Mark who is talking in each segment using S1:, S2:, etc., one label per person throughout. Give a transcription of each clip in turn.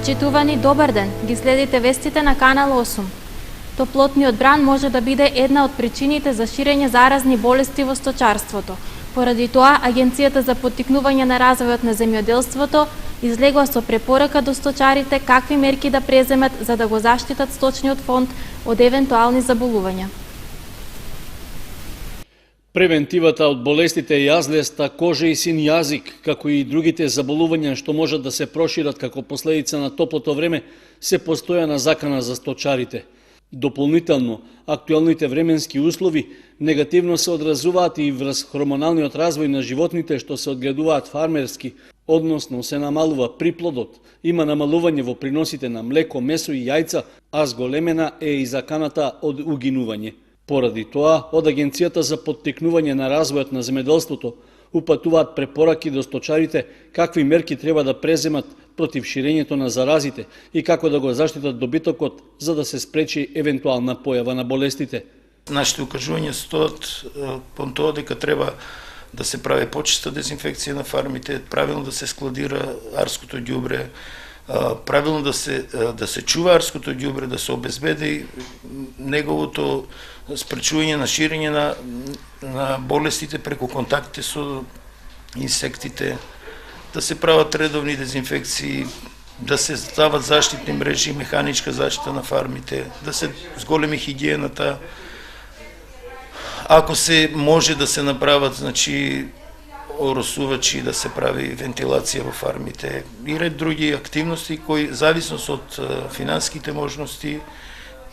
S1: Почитувани, добар ден! Ги следите вестите на Канал 8. Топлотниот бран може да биде една од причините за ширење заразни болести во сточарството. Поради тоа, Агенцијата за поттикнување на развојот на земјоделството излегува со препорака до сточарите какви мерки да преземат за да го заштитат сточниот фонд од евентуални заболувања.
S2: Превентивата од болестите јазлеста, кожа и син јазик, како и другите заболувања што можат да се прошират како последица на топлото време, се постојана закана за сточарите. Дополнително, актуелните временски услови негативно се одразуваат и врз хормоналниот развој на животните што се одгледуваат фармерски, односно се намалува приплодот, има намалување во приносите на млеко, месо и јајца, а зголемена е и заканата од угинување. Поради тоа, од Агенцијата за поттикнување на развојот на земјоделството упатуваат препораки до сточарите какви мерки треба да преземат против ширењето на заразите и како да го заштитат добитокот за да се спречи евентуална појава на болестите.
S3: Нашите укажувања стоат кон тоа дека треба да се прави почиста дезинфекција на фармите, правилно да се складира арското ѓубре, правилно да се чува арското ѓубре, да се обезбеди неговото спречување на ширење на болестите преку контактите со инсектите, да се прават редовни дезинфекции, да се стават заштитни мрежи, механичка заштита на фармите, да се зголеми хигиената. Ако се може да се направат, оросувачи, да се прави вентилација во фармите и ред други активности кои зависност од финансиските можности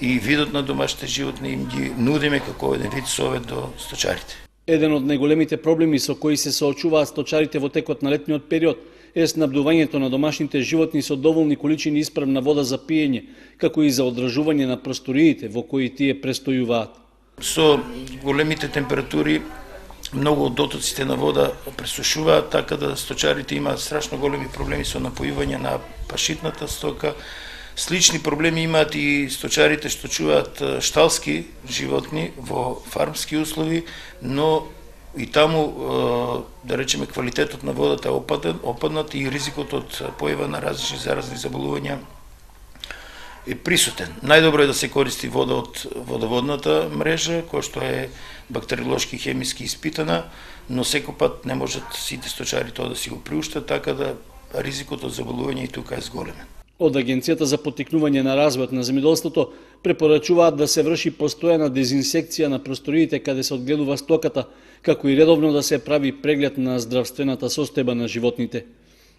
S3: и видот на домашните животни им ги нудиме како еден вид совет до сточарите.
S2: Еден од најголемите проблеми со кои се соочуваат сточарите во текот на летниот период е снабдувањето на домашните животни со доволни количини исправна вода за пиење, како и за одржување на просториите во кои тие престојуваат.
S3: Со големите температури многу од дотоците на вода пресушуваат, така да сточарите имаат страшно големи проблеми со напојување на пашитната стока. Слични проблеми имаат и сточарите што чуваат шталски животни во фармски услови, но и таму, да речеме, квалитетот на водата е опаднат и ризикот од појава на различни заразни заболувања е присутен. Најдобро е да се користи вода од водоводната мрежа, која што е бактериолошки и хемиски испитана, но секој пат не можат сите сточари тоа да си го приуштат, така да ризикот од заболување и тука е зголемен.
S2: Од Агенцијата за поттикнување на развојот на земјоделството препорачуваат да се врши постојана дезинсекција на просториите каде се одгледува стоката, како и редовно да се прави преглед на здравствената состојба на животните.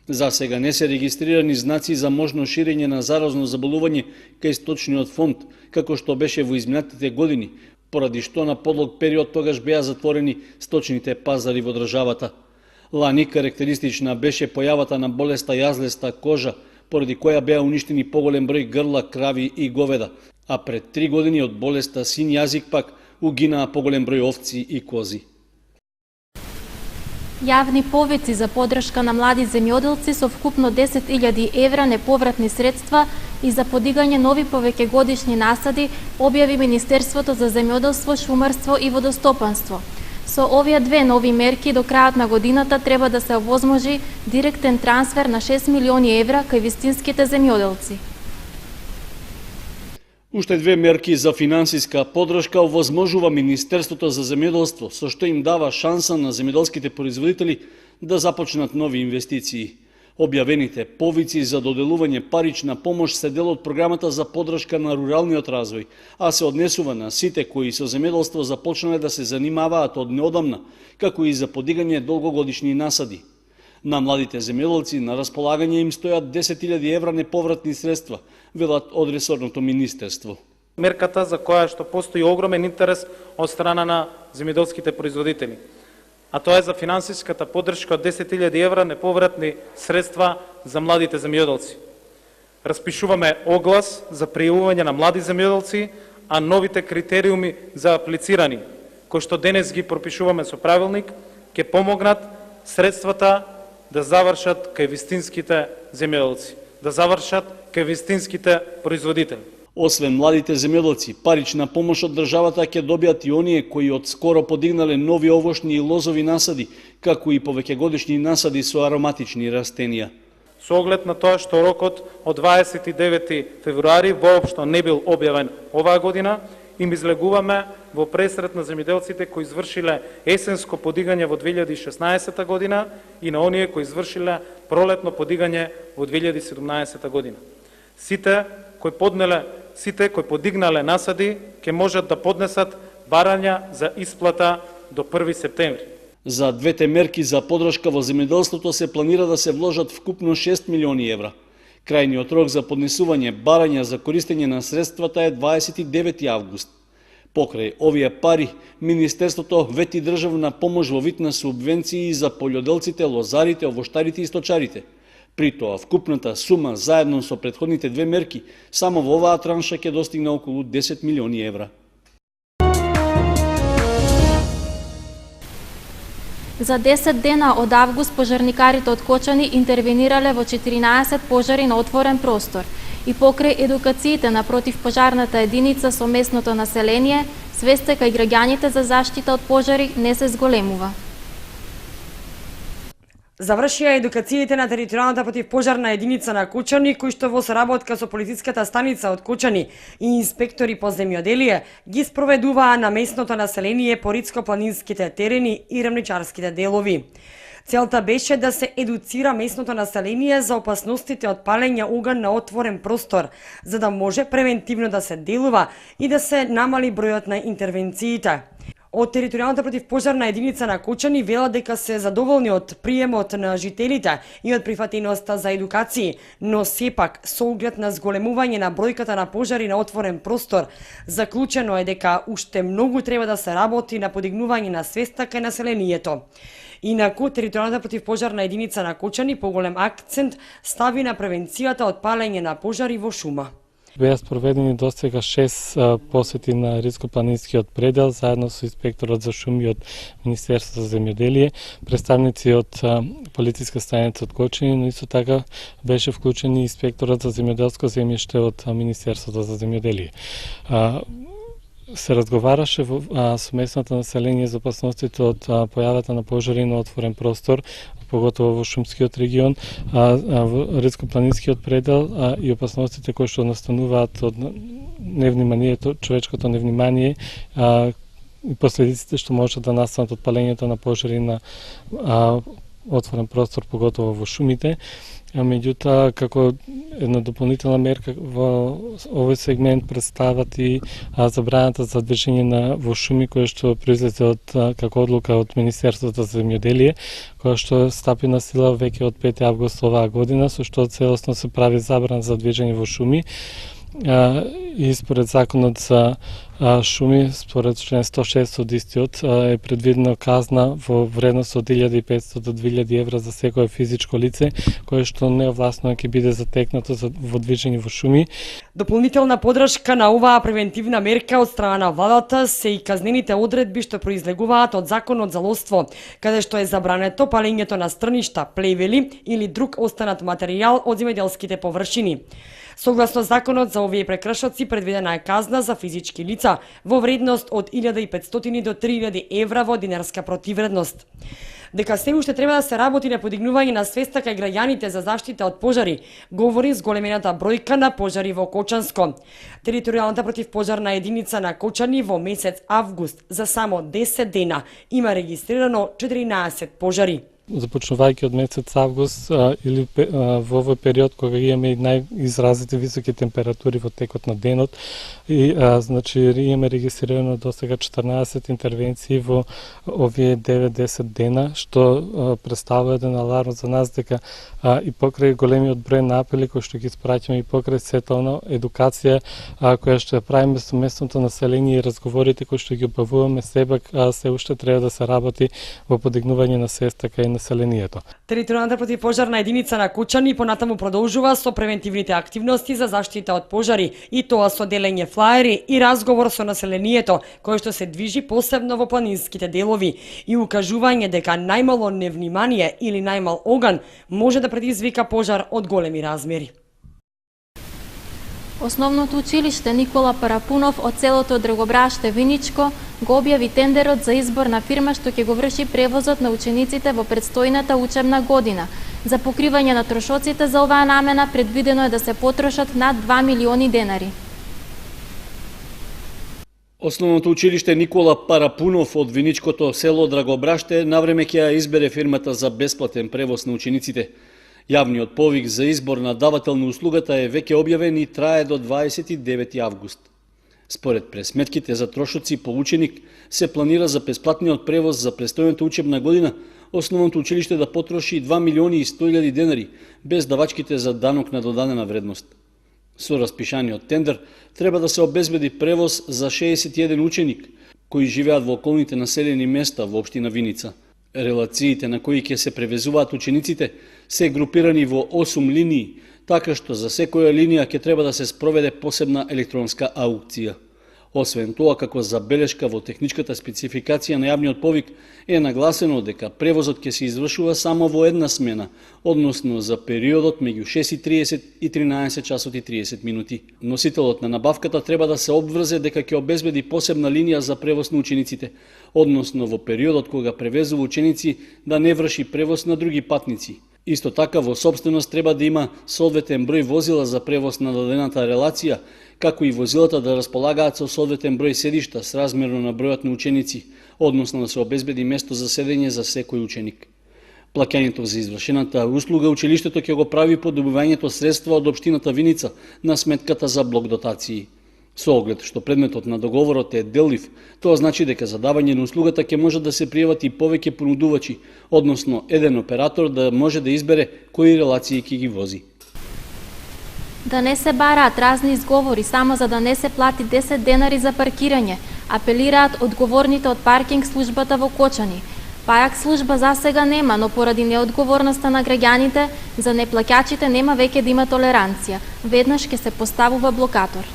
S2: За сега не се регистрирани знаци за можно ширење на заразно заболување кај сточниот фонд, како што беше во изминатите години, поради што на подлог период тогаш беа затворени сточните пазари во државата. Лани карактеристична беше појавата на болеста јазлеста кожа, поради која беа уништени поголем број грла, крави и говеда, а пред 3 години од болеста син јазик пак угинаа поголем број овци и кози.
S1: Јавни повици за поддршка на млади земјоделци со вкупно 10.000 евра неповратни средства и за подигање нови повеќегодишни насади објави Министерството за земјоделство, шумарство и водостопанство. Со овие две нови мерки до крајот на годината треба да се овозможи директен трансфер на 6 милиони евра кај вистинските земјоделци.
S2: Уште две мерки за финансиска поддршка овозможува Министерството за земјоделство, со што им дава шанса на земјоделските производители да започнат нови инвестиции. Објавените повици за доделување парична помош се дел од програмата за поддршка на руралниот развој, а се однесува на сите кои со земјоделство започнале да се занимаваат од неодамна, како и за подигање долгогодишни насади. На младите земјоделци на располагање им стојат 10.000 евра неповратни средства, велат од ресорното министерство.
S4: Мерката за која што постои огромен интерес од страна на земјоделските производители, а тоа е за финансиската поддршка од 10.000 евра неповратни средства за младите земјоделци. Распишуваме оглас за пријавување на млади земјоделци, а новите критериуми за аплицирани, кои што денес ги пропишуваме со правилник, ќе помогнат средствата да завршат кај вистинските земјоделци, да завршат кај вистинските производители.
S2: Освен младите земјоделци, парична помош од државата ќе добијат и оние кои од скоро подигнале нови овошни и лозови насади, како и повеќегодишни насади со ароматични растенија.
S4: Со оглед на тоа што рокот од 29 февруари воопшто не бил објавен оваа година, им излегуваме во пресрет на земјоделците кои извршиле есенско подигање во 2016 година и на оние кои извршиле пролетно подигање во 2017 година. Сите кои подигнале насади ќе можат да поднесат барања за исплата до 1 септември.
S2: За двете мерки за подршка во земјоделството се планира да се вложат вкупно 6 милиони евра. Крајниот рок за поднесување барања за користење на средствата е 29 август. Покрај овие пари, Министерството вети државна помош во вид на субвенции за полјоделците, лозарите, овоштарите и сточарите. При тоа, вкупната сума заедно со претходните две мерки, само во оваа транша ќе достигне околу 10 милиони евра.
S1: За 10 дена од август пожарникарите од Кочани интервенирале во 14 пожари на отворен простор и покрај едукациите на противпожарната единица со местното население, свеста кај граѓаните за заштита од пожари не се зголемува.
S5: Завршија едукациите на територијалната противпожарна единица на Кочани, кои што во соработка со полициската станица од Кочани и инспектори по земјоделие ги спроведуваа на местното население по ридско-планинските терени и рамничарските делови. Целта беше да се едуцира местното население за опасностите од палење оган на отворен простор, за да може превентивно да се делува и да се намали бројот на интервенциите. Од територијалната противпожарна единица на Кочани велат дека се задоволни од приемот на жителите и од прифатеноста за едукации, но сепак со оглед на зголемување на бројката на пожари на отворен простор, заклучено е дека уште многу треба да се работи на подигнување на свеста кај населението. Инаку, територијалната противпожарна единица на Кочани поголем акцент стави на превенцијата од палење на пожари во шума.
S6: Беа спроведени достега 6 посети на ридско-планинскиот предел, заедно со инспекторот за шуми од Министерството за земјоделие, представници од полициска станица од Кочани, но исто така беше вклучен и инспекторот за земјоделско земјиште од Министерството за земјоделие. Се разговараше со местното население за опасностите од појавата на пожари на отворен простор, поготово во шумскиот регион, во ридско-планинскиот предел и опасностите кои што настануваат од невниманието, човечкото невнимание и последиците што можат да настанат од палењето на пожари на отворен простор, поготово во шумите. Меѓутоа, како една дополнителна мерка во овој сегмент представат и забраната за движење во шуми која што произлезе од како одлука од Министерството за земјоделие, која што стапи на сила веќе од 5 август оваа година, со што целосно се прави забрана за движење во шуми. И според законот за шуми, според член 106 од истиот, е предвидена казна во вредност од 1500 до 2000 евра за секое физичко лице, кое што неовласно ќе биде затекнато во движење во шуми.
S5: Дополнителна подршка на оваа превентивна мерка од страна на владата се и казнените одредби што произлегуваат од законот за ловство, каде што е забрането палењето на стрништа, плевели или друг останат материјал од земјоделските површини. Согласно законот за овие прекршоци предвидена е казна за физички лица во вредност од 1500 до 3000 евра во динарска противредност. Дека се уште треба да се работи на подигнување на свеста кај граѓаните за заштита од пожари, говори зголемената бројка на пожари во Кочанско. Територијалната противпожарна единица на Кочани во месец август за само 10 дена има регистрирано 14 пожари.
S6: Започнувајќи од месец август или во овој период кога имаме најизразити високи температури во текот на денот и значи имаме регистрирано досега 14 интервенции во овие 9-10 дена, што представува еден аларм за нас дека и покрај големиот број на апели кои што ги испраќаме и покрај сетална едукација која што ја правиме со местното население и разговорите кои што ги обавуваме, сепак се уште треба да се работи во подигнување на свеста кај населението.
S5: Територијалната противпожарна единица на Кочани понатаму продолжува со превентивните активности за заштита од пожари, и тоа со делење флаери и разговор со населението кој што се движи посебно во планинските делови и укажување дека најмало невнимание или најмал оган може да предизвика пожар од големи размери.
S1: Основното училиште Никола Парапунов од селото Драгобраште Виничко го објави тендерот за избор на фирма што ќе го врши превозот на учениците во предстојната учебна година. За покривање на трошоците за оваа намена предвидено е да се потрошат над 2 милиони денари.
S2: Основното училиште Никола Парапунов од Виничкото село Драгобраште навреме ќе ја избере фирмата за бесплатен превоз на учениците. Јавниот повик за избор на давател на услугата е веќе објавен и трае до 29 август. Според пресметките за трошоци по ученик се планира за бесплатниот превоз за престојната учебна година основното училиште да потроши 2 милиони и 100 илјади денари без давачките за данок на додадена вредност. Со распишаниот тендер треба да се обезбеди превоз за 61 ученик кои живеат во околните населени места во општина Виница. Релациите на кои ќе се превезуваат учениците се групирани во 8 линии, така што за секоја линија ќе треба да се спроведе посебна електронска аукција. Освен тоа, како забелешка во техничката спецификација на јавниот повик е нагласено дека превозот ќе се извршува само во една смена, односно за периодот меѓу 6:30 и 13 часот и 30 минути. Носителот на набавката треба да се обврзе дека ќе обезбеди посебна линија за превоз на учениците, односно во периодот кога превезува ученици да не врши превоз на други патници. Исто така во сопственост треба да има соодветен број возила за превоз на дадената релација, како и возилата да располагаат со соодветен број седишта сразмерно на бројот на ученици, односно да се обезбеди место за седење за секој ученик. Плаќањето за извршената услуга училиштето ќе го прави по добивањето средства од општината Виница на сметката за блок дотации. Со оглед што предметот на договорот е делив, тоа значи дека за давање на услугата ќе може да се пријават и повеќе понудувачи, односно еден оператор да може да избере кои релации ќе ги вози.
S1: Да не се бараат разни изговори само за да не се плати 10 денари за паркирање, апелираат одговорните од паркинг службата во Кочани. Пајак служба за сега нема, но поради неодговорноста на граѓаните, за неплаќачите нема веќе да има толеранција. Веднаш ќе се поставува блокатор.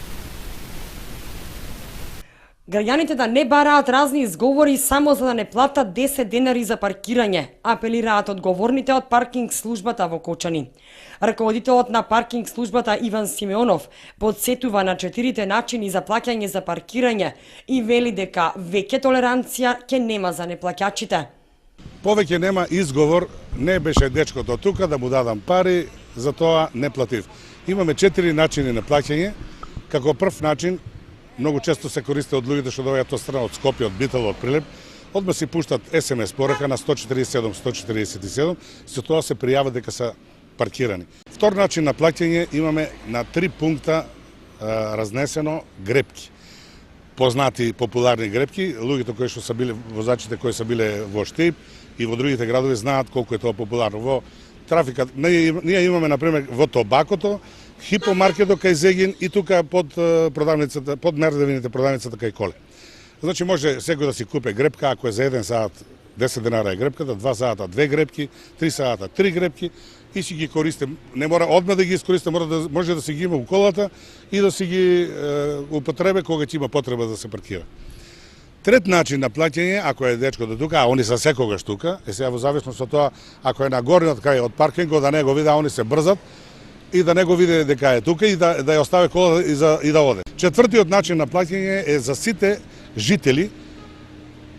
S5: Граѓаните да не бараат разни изговори само за да не платат 10 денари за паркирање, апелираат одговорните од паркинг службата во Кочани. Раководителот на паркинг службата Иван Симеонов подсетува на 4 начини за плаќање за паркирање и вели дека веќе толеранција ќе нема за неплаќачите.
S7: Повеќе нема изговор, не беше дечкото тука да му дадам пари, за тоа не платив. Имаме 4 начини на плаќање. Како прв начин, многу често се користи од луѓето што доаѓаат од страна од Скопје, од Битола, од Прилеп, одма си пуштат SMS порака на 147-147, со тоа се пријават дека се паркирани. Втор начин на плаќање имаме на 3 пункта разнесено грепки. Познати популарни грепки, луѓето кои што се биле возачите кои се биле во Штип и во другите градови знаат колку е тоа популарно. Во трафикат ние имаме на пример во Тобакото, хипомаркетот кај Зегин и тука под продавницата, под мердевините продавницата кај Коле. Значи може секој да си купе грепка, ако е за 1 саат 10 денара е грепката, 2 сата 2 грепки, 3 сата 3 грепки и си ги користи. Не мора одма да ги искористи, може да си ги има у колата и да си ги употребе кога ќе има потреба да се паркира. Трет начин на плаќање, ако е дечкото тука, а они се секогаш тука, сега во зависност од тоа, ако е на горниот кај од паркингот, да не го види, а они се брзат, и да не го види дека е тука и да ја остави колата и да оде. Четвртиот начин на плаќање е за сите жители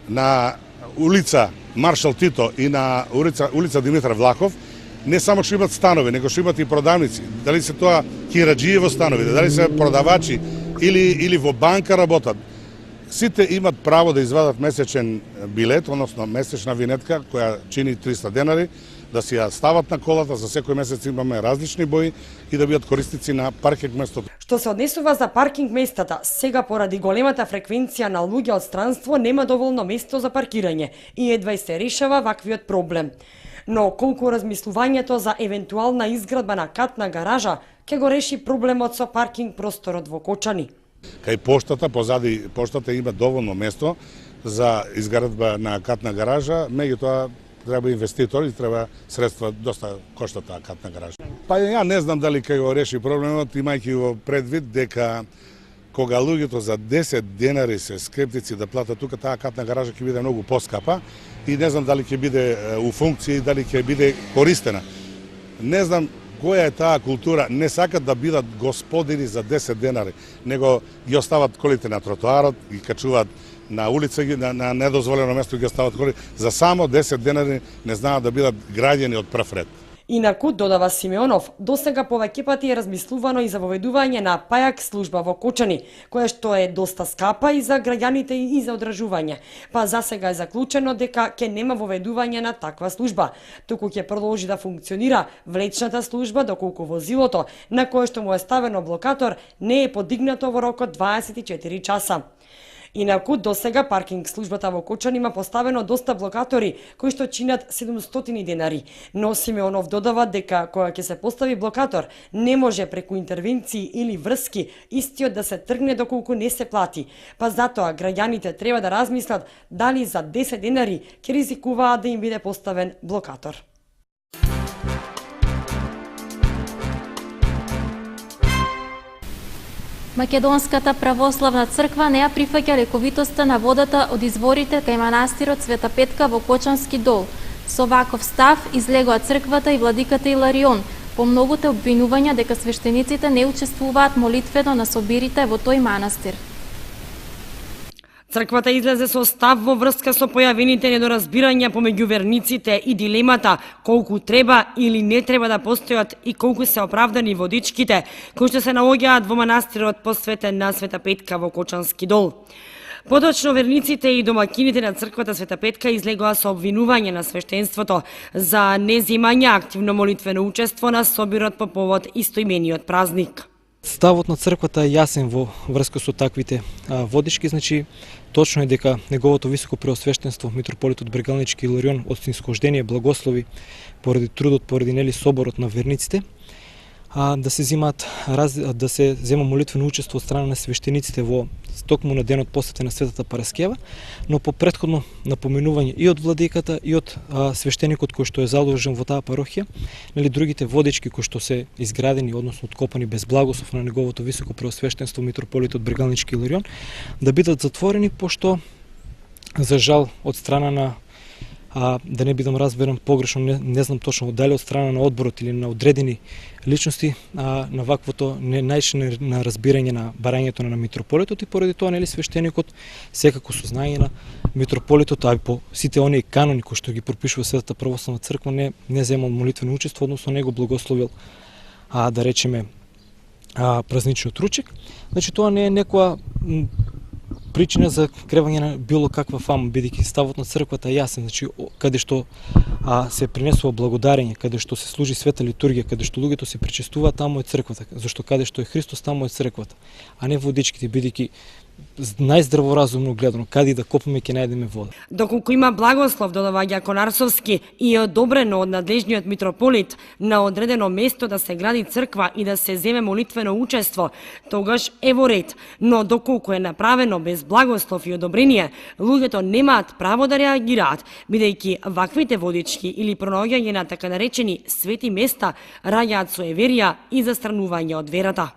S7: на улица Маршал Тито и на улица Димитар Влахов, не само што имат станови, него што имат и продавници. Дали се тоа кираџии во становите, дали се продавачи или во банка работат. Сите имат право да извадат месечен билет, односно месечна винетка која чини 300 денари, да си ја стават на колата, за секој месец имаме различни бои и да бидат корисници на паркинг местото.
S5: Што се однесува за паркинг местата, сега поради големата фреквенција на луѓе од странство нема доволно место за паркирање и едва се решава ваквиот проблем. Но колку размислувањето за евентуална изградба на катна гаража ќе го реши проблемот со паркинг просторот во Кочани.
S7: Кај поштата, позади поштата има доволно место за изградба на катна гаража, меѓутоа треба инвеститор и треба средства, доста кошта таа катна гаража. Па ја не знам дали ќе го реши проблемот, имајќи го предвид дека кога луѓето за 10 денари се скептици да платат тука, таа катна гаража ќе биде многу поскапа и не знам дали ќе биде у функција и дали ќе биде користена. Не знам која е таа култура, не сакат да бидат господини за 10 денари, него ги остават колите на тротоарот, ги качуваат на улица, на недозволено место ги остават коли, за само 10 денари не знаат да бидат граѓани од прв ред.
S5: Инаку, додава Симеонов, досега повеќе пати е размислувано и за воведување на пајак служба во Кочани, која што е доста скапа и за граѓаните и за одржување. Па за сега е заклучено дека ќе нема воведување на таква служба, туку ќе продолжи да функционира влечната служба доколку возилото, на кое што му е ставено блокатор, не е подигнато во рок од 24 часа. Инаку, досега паркинг службата во Кочани има поставено доста блокатори кои што чинат 700 денари, но Симеонов додава дека кога ќе се постави блокатор, не може преку интервенции или врски истиот да се тргне доколку не се плати, па затоа граѓаните треба да размислат дали за 10 денари ќе ризикуваат да им биде поставен блокатор.
S1: Македонската православна црква не ја прифаќа лековитоста на водата од изворите кај манастирот Света Петка во Кочански дол. Со ваков став излегоа црквата и владиката Иларион, по многуте обвинувања дека свештениците не учествуваат молитвено на собирите во тој манастир.
S5: Црквата излезе со став во врска со појавените недоразбирања помеѓу верниците и дилемата колку треба или не треба да постојат и колку се оправдани водичките кои што се наоѓаат во манастирот посветен на Света Петка во Кочански дол. Подочно верниците и домакините на црквата Света Петка излегоа со обвинување на свештенството за неземање активно молитвено учество на собирот по повод истоимениот празник.
S8: Ставот на црквата е јасен во врска со таквите водички, значи точно е дека неговото високо преосвештенство митрополитот Брегалнички Иларион од снисхождение благослови поради трудот, поради нели соборот на верниците, да се зема молитвено учество од страна на свештениците во токму на денот посветен на Светата Параскева, но по претходно напоменување и од владиката и од свештеникот кој што е задолжен во таа парохија, нели другите водички кои што се изградени, односно откопани без благослов на неговото високо преосвештенство митрополитот Брегалнички Иларион, да бидат затворени, пошто за жал од страна на да не бидам разберан погрешно, не знам точно дали од страна на одборот или на одредени личности, на ваквото не најше на разбирање на барањето на митрополитот и поради тоа нели свештеникот секако со знаење на митрополитот, а и по сите оние канони кои што ги пропишува Светата православна црква не земал молитвено учество, односно не го благословил да речеме празничниот ручек. Значи тоа не е некоја причина за кревање на било каква фама, бидејќи ставот на црквата е јасен, значи каде што се принесува благодарење, каде што се служи света литургија, каде што луѓето се причестуваат, таму е црквата, зашто каде што е Христос, таму е црквата, а не водичките, бидејќи најздраворазумно гледано, каде да копаме ќе најдеме вода.
S5: Доколку има благослов, додава Ѓакон Арсовски, и е одобрено од надлежниот митрополит на одредено место да се гради црква и да се земе молитвено учество, тогаш е во ред, но доколку е направено без благослов и одобрение, луѓето немаат право да реагираат, бидејќи ваквите водички или пронаоѓање на така наречени свети места раѓаат суеверија и застранување од верата.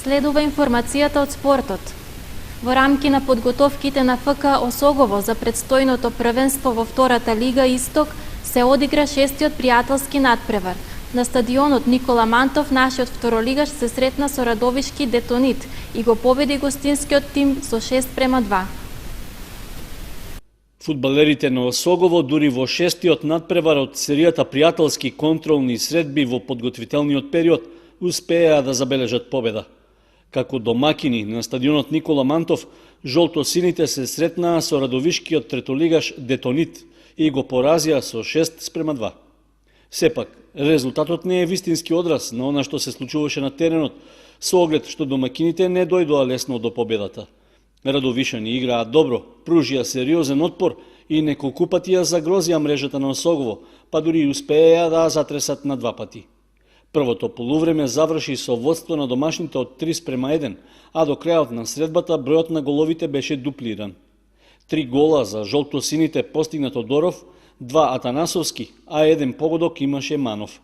S1: Следува информацијата од спортот. Во рамки на подготовките на ФК Осогово за предстојното првенство во втората лига Исток се одигра шестиот пријателски надпревар. На стадионот Никола Мантов нашиот второлигаш се сретна со Радовишки Детонит и го победи гостинскиот тим со 6:2.
S2: Фудбалерите на Осогово дури во шестиот надпревар од серијата пријателски контролни средби во подготвителниот период успеа да забележат победа. Како домакини на стадионот Никола Мантов, жолтосините се сретнаа со Радовишкиот третолигаш Детонит и го поразија со 6:2. Сепак, резултатот не е вистински одраз на она што се случуваше на теренот, со оглед што домакините не дојдоа лесно до победата. Радовишани играат добро, пружија сериозен отпор и неколку пати ја загрозија мрежата на Осогово, па дури успеа да затресат на 2 пати. Првото полувреме заврши со водство на домашните од 3:1, а до крајот на средбата бројот на головите беше дуплиран. 3 гола за жолтосините постигнат од Оров, 2 Атанасовски, а 1 погодок имаше Манов.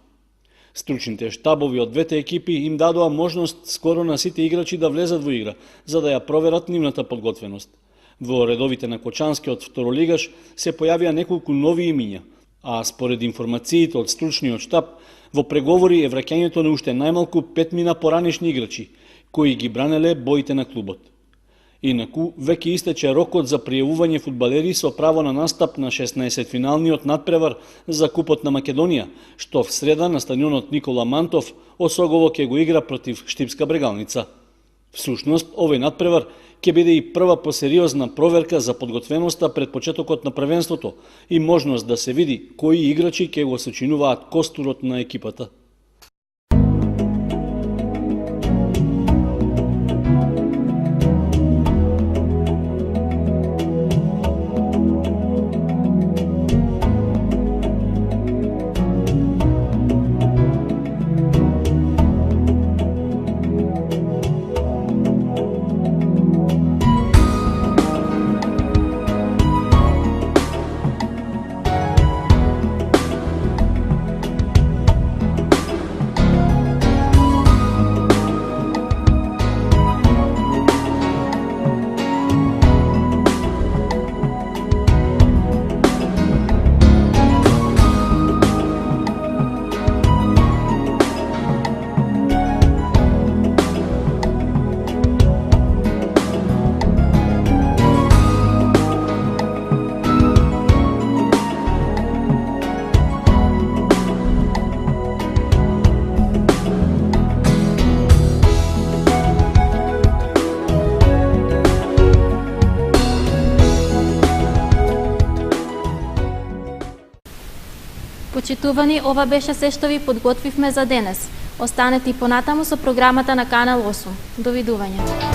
S2: Стручните штабови од двете екипи им дадоа можност скоро на сите играчи да влезат во игра, за да ја проверат нивната подготвеност. Во редовите на Кочанскиот второлигаш се појавија неколку нови имиња, а според информациите од стручниот штаб, во преговори е враќањето на уште најмалку 5 мина поранешни играчи, кои ги бранеле боите на клубот. Инаку, веќе истече рокот за пријавување фудбалери со право на настап на 16-финалниот надпревар за Купот на Македонија, што в среда на стадионот Никола Мантов Осогово ќе го игра против Штипска Брегалница. Всушност, овој надпревар ќе биде и прва посериозна проверка за подготвеноста пред почетокот на првенството и можност да се види кои играчи ќе го сочинуваат костурот на екипата.
S1: Почитувани, ова беше се што ви подготвивме за денес. Останете и понатаму со програмата на Канал 8. Довидување.